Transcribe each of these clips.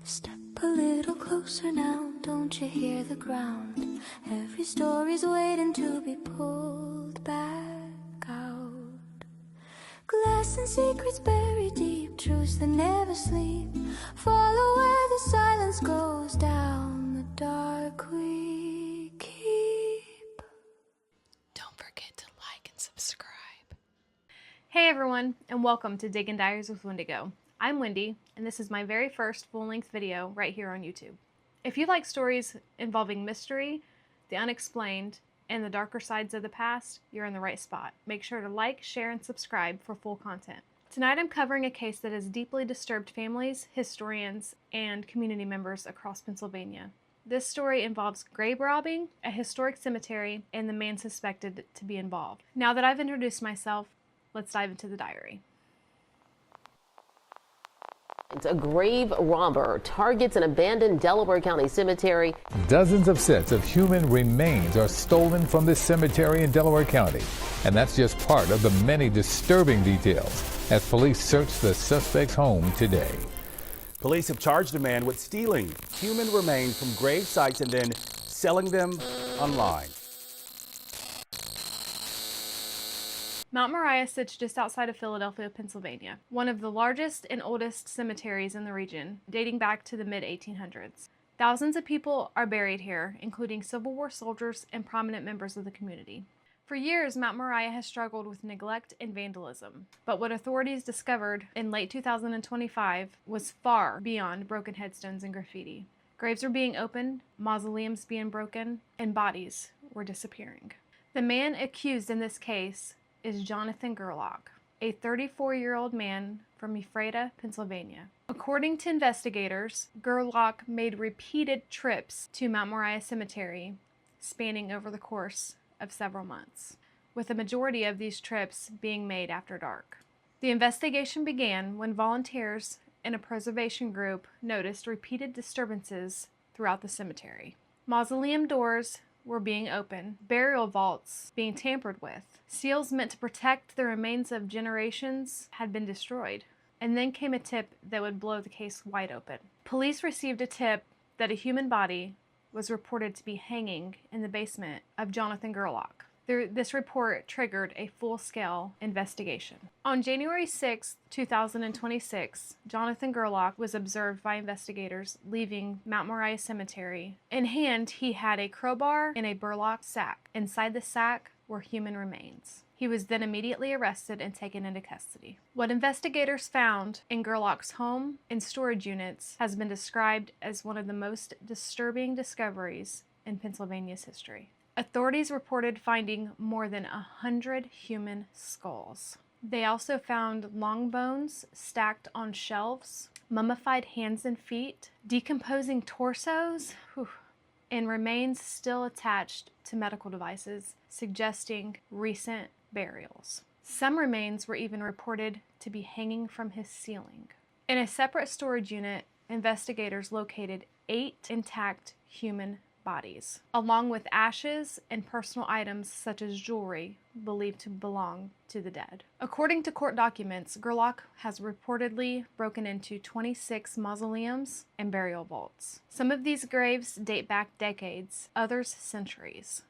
Step a little closer now, don't you hear the ground? Every story's waiting to be pulled back out. Glass and secrets buried deep, truths that never sleep. Follow where the silence goes down the dark we keep. Don't forget to like and subscribe. Hey everyone, and welcome to Diggin Diaries with Wendigo. I'm Wendy, and this is my very first full-length video right here on YouTube. If you like stories involving mystery, the unexplained, and the darker sides of the past, you're in the right spot. Make sure to like, share, and subscribe for full content. Tonight I'm covering a case that has deeply disturbed families, historians, and community members across Pennsylvania. This story involves grave robbing, a historic cemetery, and the man suspected to be involved. Now that I've introduced myself, let's dive into the diary. A grave robber targets an abandoned Delaware County cemetery. Dozens of sets of human remains are stolen from this cemetery in Delaware County. And that's just part of the many disturbing details as police search the suspect's home today. Police have charged a man with stealing human remains from grave sites and then selling them online. Mount Moriah sits just outside of Philadelphia, Pennsylvania, one of the largest and oldest cemeteries in the region, dating back to the mid-1800s. Thousands of people are buried here, including Civil War soldiers and prominent members of the community. For years, Mount Moriah has struggled with neglect and vandalism, but what authorities discovered in late 2025 was far beyond broken headstones and graffiti. Graves were being opened, mausoleums being broken, and bodies were disappearing. The man accused in this case is Jonathan Gerlach, a 34-year-old man from Ephrata, Pennsylvania. According to investigators, Gerlach made repeated trips to Mount Moriah Cemetery, spanning over the course of several months, with the majority of these trips being made after dark. The investigation began when volunteers in a preservation group noticed repeated disturbances throughout the cemetery. Mausoleum doors were being opened, burial vaults being tampered with, seals meant to protect the remains of generations had been destroyed, and then came a tip that would blow the case wide open. Police received a tip that a human body was reported to be hanging in the basement of Jonathan Gerlach. This report triggered a full-scale investigation. On January 6, 2026, Jonathan Gerlach was observed by investigators leaving Mount Moriah Cemetery. In hand, he had a crowbar and a burlap sack. Inside the sack were human remains. He was then immediately arrested and taken into custody. What investigators found in Gerlach's home and storage units has been described as one of the most disturbing discoveries in Pennsylvania's history. Authorities reported finding more than 100 human skulls. They also found long bones stacked on shelves, mummified hands and feet, decomposing torsos, and remains still attached to medical devices, suggesting recent burials. Some remains were even reported to be hanging from his ceiling. In a separate storage unit, investigators located 8 intact human bodies, along with ashes and personal items such as jewelry believed to belong to the dead. According to court documents, Gerlach has reportedly broken into 26 mausoleums and burial vaults. Some of these graves date back decades, others centuries.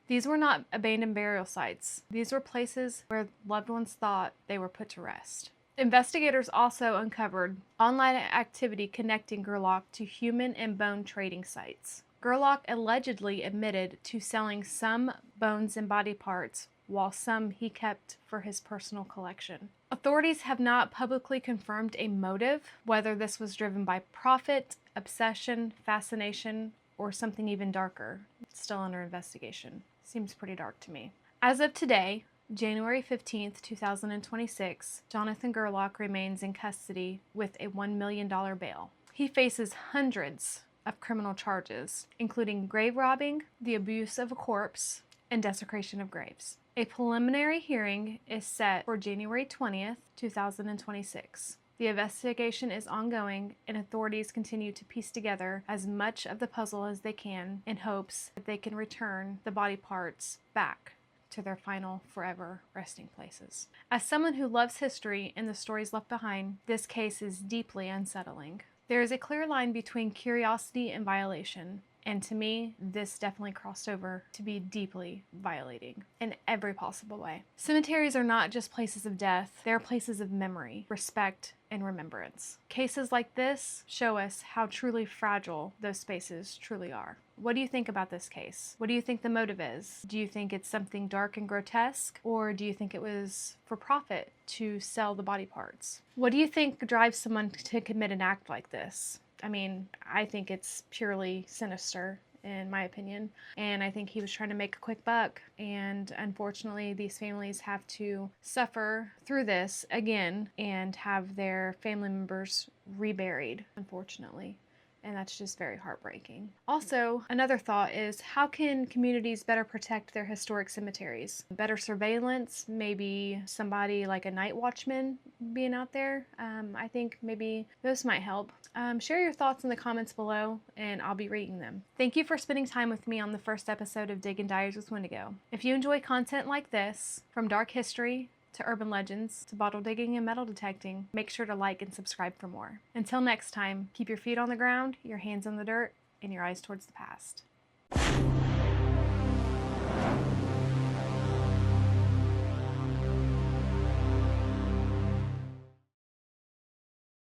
These were not abandoned burial sites. These were places where loved ones thought they were put to rest. Investigators also uncovered online activity connecting Gerlach to human and bone trading sites. Gerlach allegedly admitted to selling some bones and body parts, while some he kept for his personal collection. Authorities have not publicly confirmed a motive, whether this was driven by profit, obsession, fascination, or something even darker. It's still under investigation. Seems pretty dark to me. As of today, January 15th, 2026, Jonathan Gerlach remains in custody with a $1 million bail. He faces hundreds of criminal charges, including grave robbing, the abuse of a corpse, and desecration of graves. A preliminary hearing is set for January 20th, 2026. The investigation is ongoing, and authorities continue to piece together as much of the puzzle as they can in hopes that they can return the body parts back to their final forever resting places. As someone who loves history and the stories left behind, this case is deeply unsettling. There is a clear line between curiosity and violation. And to me, this definitely crossed over to be deeply violating in every possible way. Cemeteries are not just places of death, they're places of memory, respect, and remembrance. Cases like this show us how truly fragile those spaces truly are. What do you think about this case? What do you think the motive is? Do you think it's something dark and grotesque, or do you think it was for profit to sell the body parts? What do you think drives someone to commit an act like this? I mean, I think it's purely sinister, in my opinion, and I think he was trying to make a quick buck, and unfortunately these families have to suffer through this again and have their family members reburied, unfortunately. And that's just very heartbreaking. Also, another thought is, how can communities better protect their historic cemeteries? Better surveillance, maybe somebody like a night watchman being out there. I think maybe those might help. Share your thoughts in the comments below, and I'll be reading them. Thank you for spending time with me on the first episode of Diggin Diaries with Wendigo. If you enjoy content like this, from dark history to urban legends, to bottle digging and metal detecting, make sure to like and subscribe for more. Until next time, keep your feet on the ground, your hands in the dirt, and your eyes towards the past.